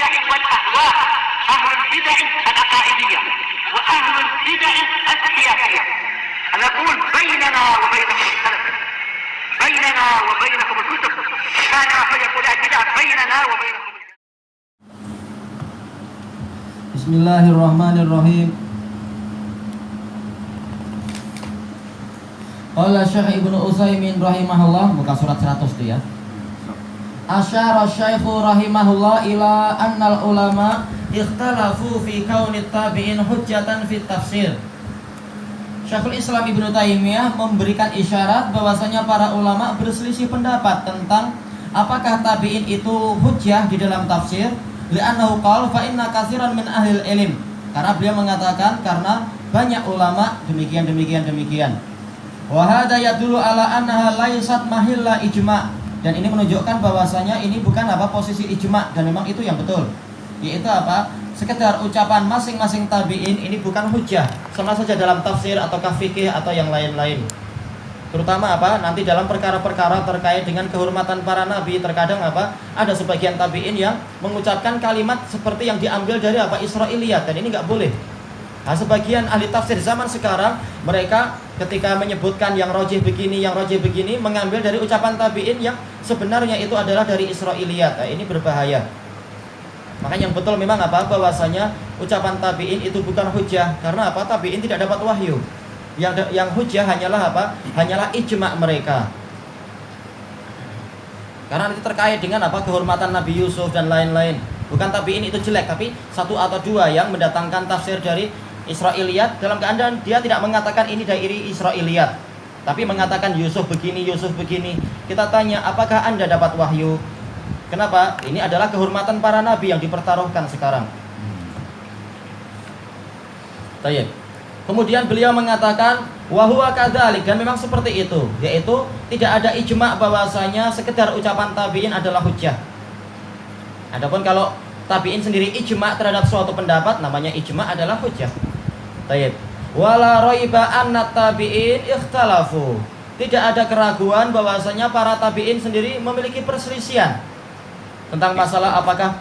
البدع والأهواء، أهل البدع العقائدية وأهل البدع السياسية. نقول بيننا وبينكم السلف، بيننا وبينكم الكتب، كان فيقول البدع بيننا وبينكم. Bismillahirrahmanirrahim. Qala Syekh Ibnu Utsaimin rahimahullah, buka surat 100 tuh ya. Asyara Syekhu rahimahullah ila annal ulama ikhtalafu fi kaunit tabi'in hujjatan fit tafsir. Syekhul Islam Ibnu Taimiyah memberikan isyarat bahwasanya para ulama berselisih pendapat tentang apakah tabi'in itu hujjah di dalam tafsir. Li'annahu qala fa inna katsiran min ahlil ilm, karena beliau mengatakan karena banyak ulama demikian. Wa hadza yadullu ala annaha laysat mahilla ijma', dan ini menunjukkan bahwasanya ini bukan posisi ijma', dan memang itu yang betul, yaitu sekedar ucapan masing-masing tabi'in, ini bukan hujjah sama saja dalam tafsir atau fikih atau yang lain-lain. Terutama nanti dalam perkara-perkara terkait dengan kehormatan para nabi, terkadang ada sebagian tabi'in yang mengucapkan kalimat seperti yang diambil dari Israiliyat, dan ini nggak boleh. Nah, sebagian ahli tafsir zaman sekarang, mereka ketika menyebutkan yang rajih begini, mengambil dari ucapan tabi'in yang sebenarnya itu adalah dari Israiliyat. Nah, ini berbahaya. Makanya yang betul memang bahwasanya ucapan tabi'in itu bukan hujjah, karena tabi'in tidak dapat wahyu. Yang hujjah hanyalah hanyalah ijma' mereka. Karena itu terkait dengan kehormatan Nabi Yusuf dan lain-lain. Bukan tabi'in itu jelek, tapi satu atau dua yang mendatangkan tafsir dari Israiliyat dalam keadaan dia tidak mengatakan ini dari Israiliyat, tapi mengatakan Yusuf begini. Kita tanya, apakah Anda dapat wahyu? Kenapa? Ini adalah kehormatan para nabi yang dipertaruhkan sekarang. Baik. Kemudian beliau mengatakan wa huwa kadzalik, dan memang seperti itu, yaitu tidak ada ijma' bahwasanya sekedar ucapan tabi'in adalah hujjah. Adapun kalau tabi'in sendiri ijma' terhadap suatu pendapat, namanya ijma' adalah hujjah. Baik. Wala raiba anna tabi'in ikhtalafu. Tidak ada keraguan bahwasanya para tabi'in sendiri memiliki perselisihan tentang masalah apakah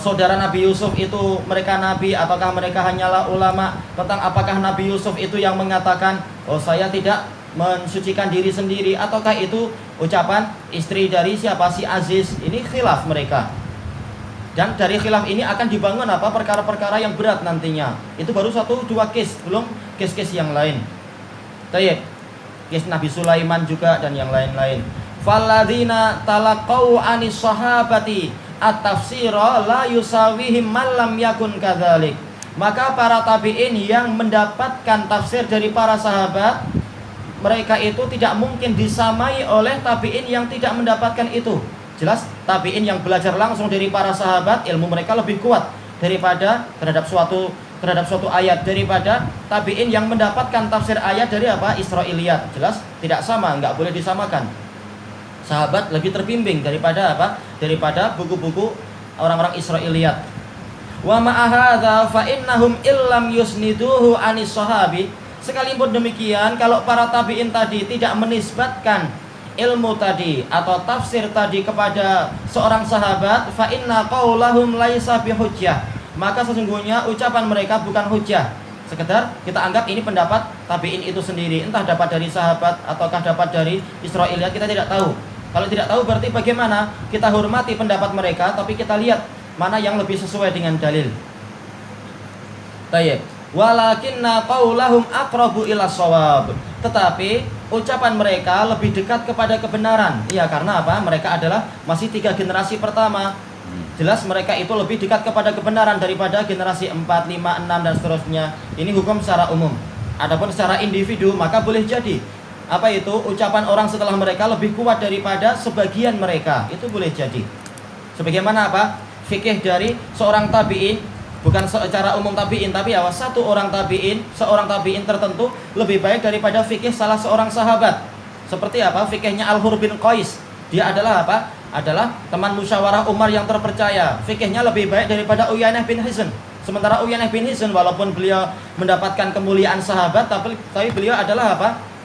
saudara Nabi Yusuf itu mereka nabi ataukah mereka hanyalah ulama, tentang apakah Nabi Yusuf itu yang mengatakan saya tidak mensucikan diri sendiri, ataukah itu ucapan istri dari siapa, si Aziz. Ini khilaf mereka, dan dari khilaf ini akan dibangun perkara-perkara yang berat nantinya. Itu baru 1-2 case, belum case-case yang lain. Baik, case Nabi Sulaiman juga dan yang lain-lain. Falladzina talaqau anis sahabati at-tafsira la yusawihim man lam yakun kadzalik. Maka para tabi'in yang mendapatkan tafsir dari para sahabat, mereka itu tidak mungkin disamai oleh tabi'in yang tidak mendapatkan itu. Jelas tabi'in yang belajar langsung dari para sahabat, ilmu mereka lebih kuat daripada terhadap suatu ayat, daripada tabi'in yang mendapatkan tafsir ayat dari Israiliyat. Jelas tidak sama, enggak boleh disamakan. Sahabat lebih terbimbing daripada daripada buku-buku orang-orang Israiliyat. Wa ma'ahadza fa innahum illam yusniduhu anis sahabi. Sekalipun demikian, kalau para tabi'in tadi tidak menisbatkan ilmu tadi atau tafsir tadi kepada seorang sahabat, fa inna qaulahum laisa bihujjah, maka sesungguhnya ucapan mereka bukan hujjah. Sekedar kita anggap ini pendapat tabi'in itu sendiri, entah dapat dari sahabat ataukah dapat dari Israiliyat, kita tidak tahu. Kalau tidak tahu berarti bagaimana? Kita hormati pendapat mereka, tapi kita lihat mana yang lebih sesuai dengan dalil. Baik. Walakinna qaulahum aqrabu ila shawab. Tetapi ucapan mereka lebih dekat kepada kebenaran. Iya, karena mereka adalah masih 3 generasi pertama. Jelas mereka itu lebih dekat kepada kebenaran daripada generasi 4, 5, 6 dan seterusnya. Ini hukum secara umum. Adapun secara individu maka boleh jadi ucapan orang setelah mereka lebih kuat daripada sebagian mereka. Itu boleh jadi. Sebagaimana fikih dari seorang tabi'in, bukan secara umum tabi'in, tapi seorang tabi'in tertentu lebih baik daripada fikih salah seorang sahabat. Seperti fikihnya Al-Hur bin Qais. Dia adalah adalah teman musyawarah Umar yang terpercaya. Fikihnya lebih baik daripada Uyainah bin Hisn. Sementara Uyainah bin Hisn walaupun beliau mendapatkan kemuliaan sahabat, tapi beliau adalah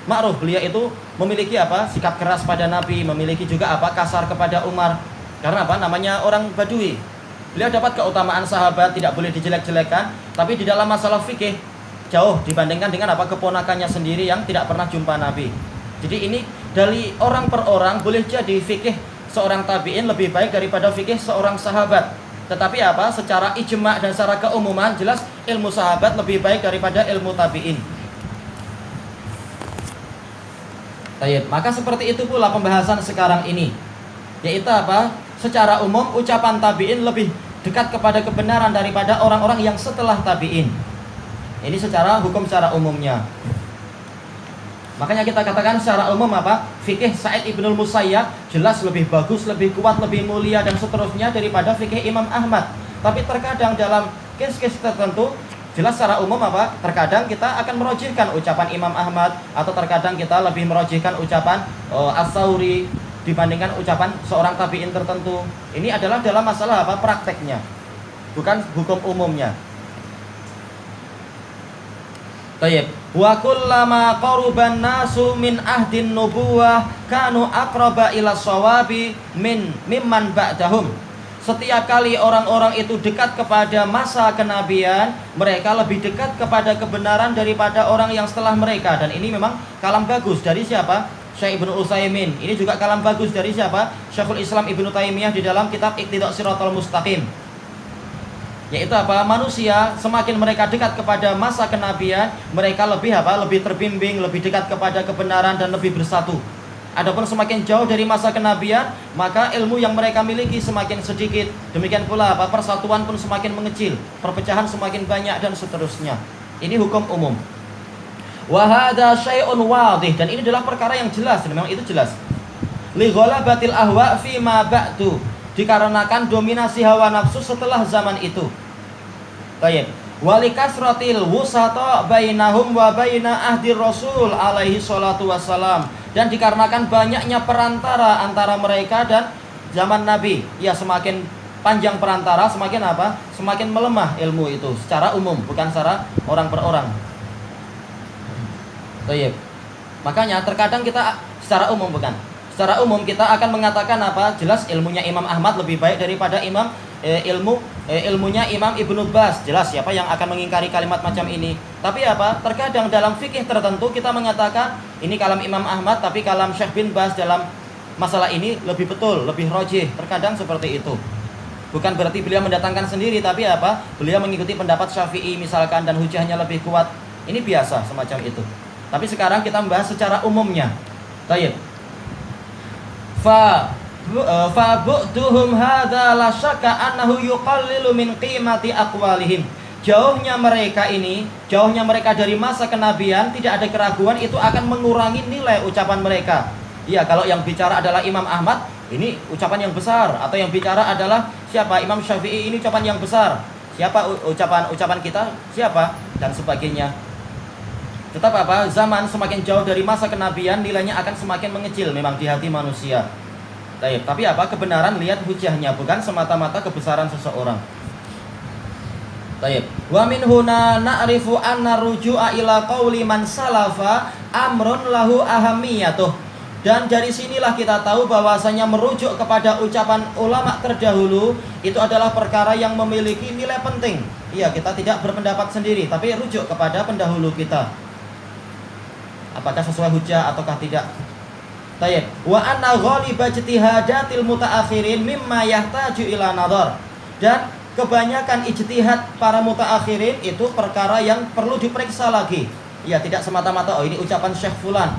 ma'ruf, beliau itu memiliki sikap keras pada Nabi, memiliki juga kasar kepada Umar. Karena namanya orang Badui. Beliau dapat keutamaan sahabat, tidak boleh dijelek-jelekan, tapi di dalam masalah fikih jauh dibandingkan dengan keponakannya sendiri yang tidak pernah jumpa Nabi. Jadi ini dari orang per orang, boleh jadi fikih seorang tabi'in lebih baik daripada fikih seorang sahabat. Tetapi secara ijma' dan secara keumuman jelas ilmu sahabat lebih baik daripada ilmu tabi'in. Baik, maka seperti itu pula pembahasan sekarang ini, yaitu secara umum ucapan tabi'in lebih dekat kepada kebenaran daripada orang-orang yang setelah tabi'in. Ini secara hukum secara umumnya. Makanya kita katakan secara umum fikih Sa'id ibnul Musayyab jelas lebih bagus, lebih kuat, lebih mulia dan seterusnya daripada fikih Imam Ahmad. Tapi terkadang dalam case-case tertentu jelas secara umum terkadang kita akan merojihkan ucapan Imam Ahmad, atau terkadang kita lebih merojihkan ucapan As-Sauri dibandingkan ucapan seorang tabi'in tertentu. Ini adalah dalam masalah prakteknya, bukan hukum umumnya. Tayyib. Wa kullama qaruban nasu min ahdin nubuwah kanu aqraba ila shawabi mimman ba'dahum. Setiap kali orang-orang itu dekat kepada masa kenabian, mereka lebih dekat kepada kebenaran daripada orang yang setelah mereka. Dan ini memang kalam bagus dari siapa? Syekh Ibnu Utsaimin. Ini juga kalam bagus dari siapa? Syekhul Islam Ibnu Taimiyah di dalam kitab Iqtidaa Shiratal Mustaqim. Yaitu manusia semakin mereka dekat kepada masa kenabian, mereka lebih lebih terbimbing, lebih dekat kepada kebenaran dan lebih bersatu. Adapun semakin jauh dari masa kenabian, maka ilmu yang mereka miliki semakin sedikit. Demikian pula persatuan pun semakin mengecil, perpecahan semakin banyak dan seterusnya. Ini hukum umum. Wa hadza syai'un wadih, dan ini adalah perkara yang jelas, memang itu jelas. Li ghalabatil ahwa fi ma ba'du, dikarenakan dominasi hawa nafsu setelah zaman itu. Baik. Wali kasratil wusata bainahum wa baina ahdi Rasul alaihi salatu wassalam, dan dikarenakan banyaknya perantara antara mereka dan zaman Nabi. Ya, semakin panjang perantara semakin semakin melemah ilmu itu secara umum, bukan secara orang per orang. Baik. Makanya terkadang kita secara umum secara umum kita akan mengatakan jelas ilmunya Imam Ahmad lebih baik daripada ilmunya Imam Ibnu Baz. Jelas siapa yang akan mengingkari kalimat macam ini. Tapi terkadang dalam fikih tertentu kita mengatakan ini kalam Imam Ahmad, tapi kalam Syekh bin Baz dalam masalah ini lebih betul, lebih rajih. Terkadang seperti itu. Bukan berarti beliau mendatangkan sendiri, tapi beliau mengikuti pendapat Syafi'i misalkan dan hujahnya lebih kuat. Ini biasa semacam itu. Tapi sekarang kita membahas secara umumnya. Baik. Fa bu'duhum hadza la syakka annahu yuqallilu min qimati aqwalihim. Jauhnya mereka dari masa kenabian, tidak ada keraguan itu akan mengurangi nilai ucapan mereka. Iya, kalau yang bicara adalah Imam Ahmad, ini ucapan yang besar, atau yang bicara adalah siapa? Imam Syafi'i, ini ucapan yang besar. Siapa ucapan kita? Siapa? Dan sebagainya. Tetap zaman semakin jauh dari masa kenabian, nilainya akan semakin mengecil memang di hati manusia. Tapi kebenaran lihat hujahnya, bukan semata-mata kebesaran seseorang. Wa min huna na'rifu anna ruju'a ila qauli man salafa amrun lahu ahamiyatuh. Dan dari sinilah kita tahu bahwasanya merujuk kepada ucapan ulama terdahulu itu adalah perkara yang memiliki nilai penting. Iya, kita tidak berpendapat sendiri, tapi rujuk kepada pendahulu kita. Apakah sesuai hujah ataukah tidak? Wa anna ghaliba ijtihadatil mutaakhirin mimma yahtaju ila nadhar. Dan kebanyakan ijtihad para mutaakhirin itu perkara yang perlu diperiksa lagi. Ya, tidak semata-mata ini ucapan Syekh fulan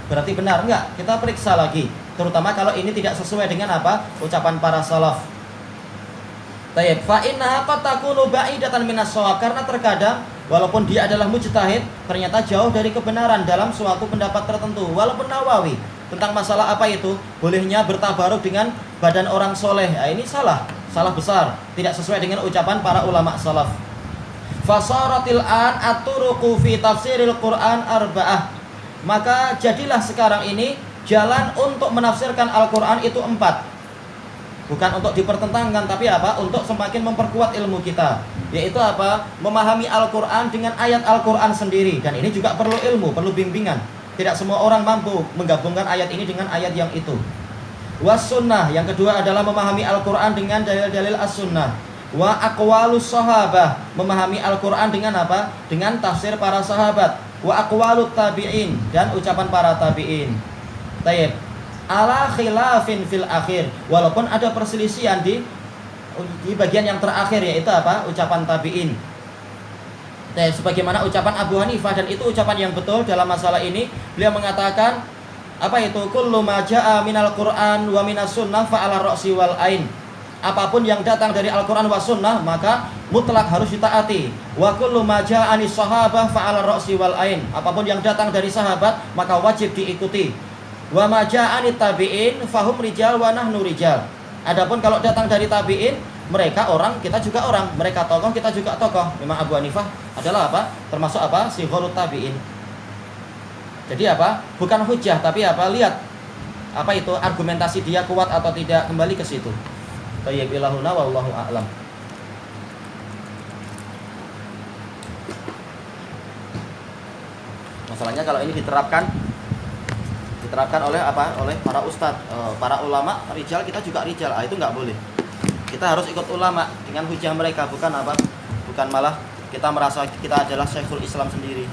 berarti benar, enggak, kita periksa lagi. Terutama kalau ini tidak sesuai dengan ucapan para salaf. Fa innaha qad takunu ba'idatan minas shawab, karena terkadang walaupun dia adalah mujtahid, ternyata jauh dari kebenaran dalam suatu pendapat tertentu. Walaupun Nawawi tentang masalah itu, bolehnya bertabaruk dengan badan orang soleh. Ini salah besar, tidak sesuai dengan ucapan para ulama salaf. Fasaratil an aturuqu fi tafsiril Qur'an arba'ah. Maka jadilah sekarang ini jalan untuk menafsirkan Al-Qur'an itu 4. Bukan untuk dipertentangkan, tapi untuk semakin memperkuat ilmu kita. Yaitu memahami Al-Qur'an dengan ayat Al-Qur'an sendiri. Dan ini juga perlu ilmu, perlu bimbingan. Tidak semua orang mampu menggabungkan ayat ini dengan ayat yang itu. Was sunnah, yang kedua adalah memahami Al-Qur'an dengan dalil-dalil as-sunnah. Wa aqwalus sahabah, memahami Al-Qur'an dengan apa? Dengan tafsir para sahabat. Wa aqwalut tabi'in, dan ucapan para tabi'in. Tayyib. Ala khilafin fil akhir, walaupun ada perselisihan di bagian yang terakhir, yaitu apa? Ucapan tabi'in. Sebagaimana ucapan Abu Hanifah, dan itu ucapan yang betul dalam masalah ini. Beliau mengatakan apa itu? Kullu ma jaa minal Qur'an wa minas sunnah fa ala ra'si wal ain. Apapun yang datang dari Al-Qur'an wa sunnah maka mutlak harus ditaati. Wa kullu ma jaa anis sahabah fa ala ra'si wal ain. Apapun yang datang dari sahabat maka wajib diikuti. Wa ma jaa anit tabi'in fahum rijal wa nahnu rijal. Adapun kalau datang dari tabi'in, mereka orang, kita juga orang. Mereka tokoh, kita juga tokoh. Memang Abu Hanifah adalah apa? Termasuk apa? Sigharut tabi'in. Jadi apa? Bukan hujah, tapi apa? Lihat apa itu argumentasi dia kuat atau tidak, kembali ke situ. Tayyib ilahuna wallahu a'lam. Masalahnya kalau ini diterapkan oleh apa? Oleh para ustadz, para ulama, rijal, kita juga rijal. Itu nggak boleh. Kita harus ikut ulama dengan hujah mereka, bukan apa? Bukan malah kita merasa kita adalah Syekhul Islam sendiri.